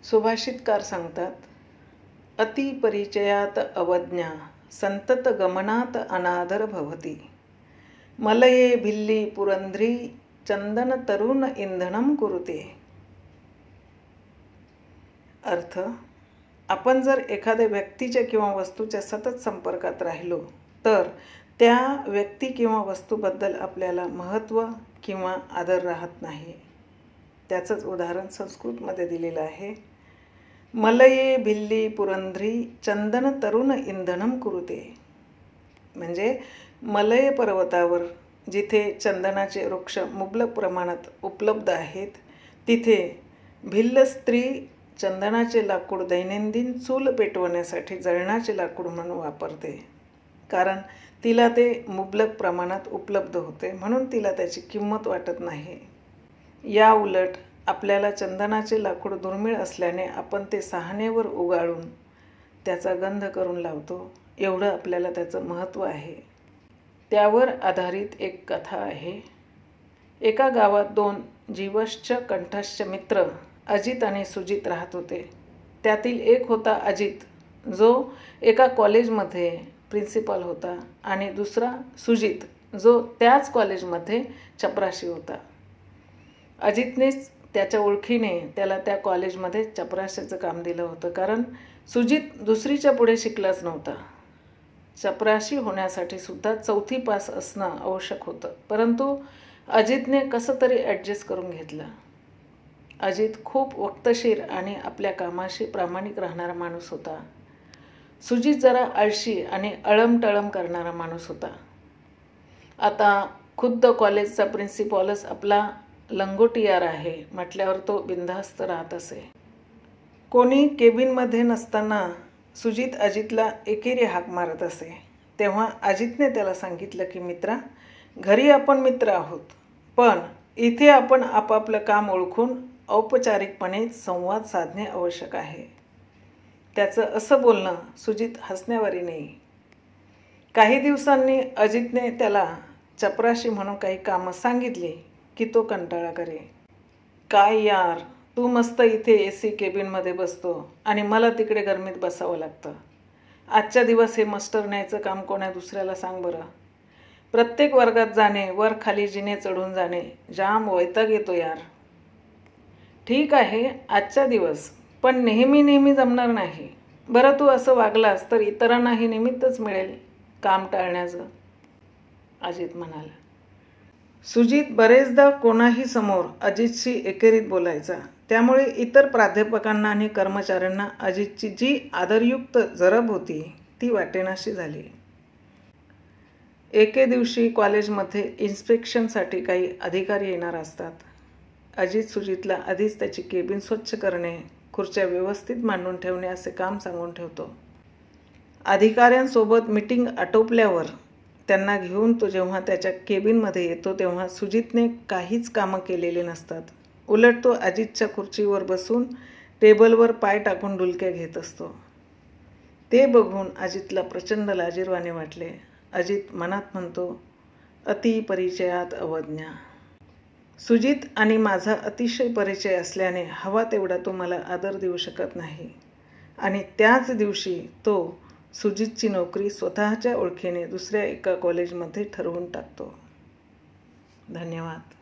सुभाषितकार सांगतात, अति परिचयात अवज्ञा संतत गमनात अनादर भवती, मलये भिल्ली पुरंध्री चंदन तरुण इंधनम कुरुते। अर्थ, आपण जर एखाद्या व्यक्तीच्या किंवा वस्तूच्या सतत संपर्कात राहिलो तर त्या व्यक्ती किंवा वस्तूबद्दल आपल्याला महत्त्व किंवा आदर राहत नाही। त्याचंच उदाहरण संस्कृतमध्ये दिलेलं आहे, मलये भिल्ली पुरंध्री चंदन तरुण इंधनम कुरुते। म्हणजे मलय पर्वतावर जिथे चंदनाचे वृक्ष मुबलक प्रमाणात उपलब्ध आहेत तिथे भिल्ल स्त्री चंदनाचे लाकूड दैनंदिन चूल पेटवण्यासाठी जळणाचे लाकूड म्हणून वापरते, कारण तिला ते मुबलक प्रमाणात उपलब्ध होते, म्हणून तिला त्याची किंमत वाटत नाही। या उलट आपल्याला चंदनाचे लाकूड दुर्मिळ असल्याने आपण ते सहानेवर उगाळून त्याचा गंध करून लावतो, एवढं आपल्याला त्याचं महत्त्व आहे। त्यावर आधारित एक कथा आहे। एका गावात दोन जीवश्च कंठश्च मित्र अजित आणि सुजित राहत होते। त्यातील एक होता अजित, जो एका कॉलेजमध्ये प्रिन्सिपल होता, आणि दुसरा सुजित, जो त्याच कॉलेजमध्ये चपराशी होता। अजितनेच त्याच्या ओळखीने त्याला त्या कॉलेजमध्ये चपराशीचं काम दिलं होतं, कारण सुजित दुसरीच्या पुढे शिकलाच नव्हता। चपराशी होण्यासाठी सुद्धा 4थी पास असणं आवश्यक होतं, परंतु अजितने कसं तरी ॲडजस्ट करून घेतलं। अजित खूप वक्तशीर आणि आपल्या कामाशी प्रामाणिक राहणारा माणूस होता। सुजित जरा आळशी आणि अळमटळम करणारा माणूस होता। आता खुद्द कॉलेजचा प्रिन्सिपॉलच आपला लंगोटियार आहे म्हटल्यावर तो बिनधास्त राहत असे। कोणी केबिनमध्ये नसताना सुजित अजितला एकेरी हाक मारत असे, तेव्हा अजितने त्याला सांगितलं की मित्रा, घरी आपण मित्र आहोत, पण इथे आपण आपापलं काम ओळखून औपचारिकपणे संवाद साधणे आवश्यक आहे। त्याचं असं बोलणं सुजित हसण्यावारी नाही। काही दिवसांनी अजितने त्याला चपराशी म्हणून काही कामं सांगितली की तो कंटाळा करे। काय यार, तू मस्त इथे AC केबिनमध्ये बसतो आणि मला तिकडे गरमीत बसावं लागतं। आजच्या दिवस हे मास्टर न्यायचं काम कोणा दुसऱ्याला सांग बरं। प्रत्येक वर्गात जाणे, वर खाली जिने चढून जाणे, जाम वैताग येतो यार। ठीक आहे आजच्या दिवस, पण नेहमी नेहमी जमणार नाही। बरं, तू असं वागलास तर इतरांनाही निमित्तच मिळेल काम टाळण्याचं, अजित म्हणाला। सुजित बरेचदा कोणाही समोर अजितशी एकेरीत बोलायचा, त्यामुळे इतर प्राध्यापकांना आणि कर्मचाऱ्यांना अजितची जी आदरयुक्त जरब होती ती वाटेनाशी झाली। एके दिवशी कॉलेजमध्ये इन्स्पेक्शनसाठी काही अधिकारी येणार असतात। अजित सुजितला आधीच त्याची केबिन स्वच्छ करणे, खुर्च्या व्यवस्थित मांडून ठेवणे असे काम सांगून ठेवतो। अधिकाऱ्यांसोबत मीटिंग आटोपल्यावर त्यांना घेऊन तो जेव्हा त्याच्या केबिनमध्ये येतो तेव्हा सुजितने काहीच कामं केलेली नसतात। उलट तो अजितच्या खुर्चीवर बसून टेबलवर पाय टाकून डुलक्या घेत असतो। ते बघून अजितला प्रचंड लाजिरवाणे वाटले। अजित मनात म्हणतो, अति परिचयात अवज्ञा। सुजित आणि माझा अतिशय परिचय असल्याने हवा तेवढा तो मला आदर देऊ शकत नाही, आणि त्याच दिवशी तो सुजितची नोकरी स्वतःच्या ओळखीने दुसऱ्या एका कॉलेजमध्ये ठरवून टाकतो। धन्यवाद।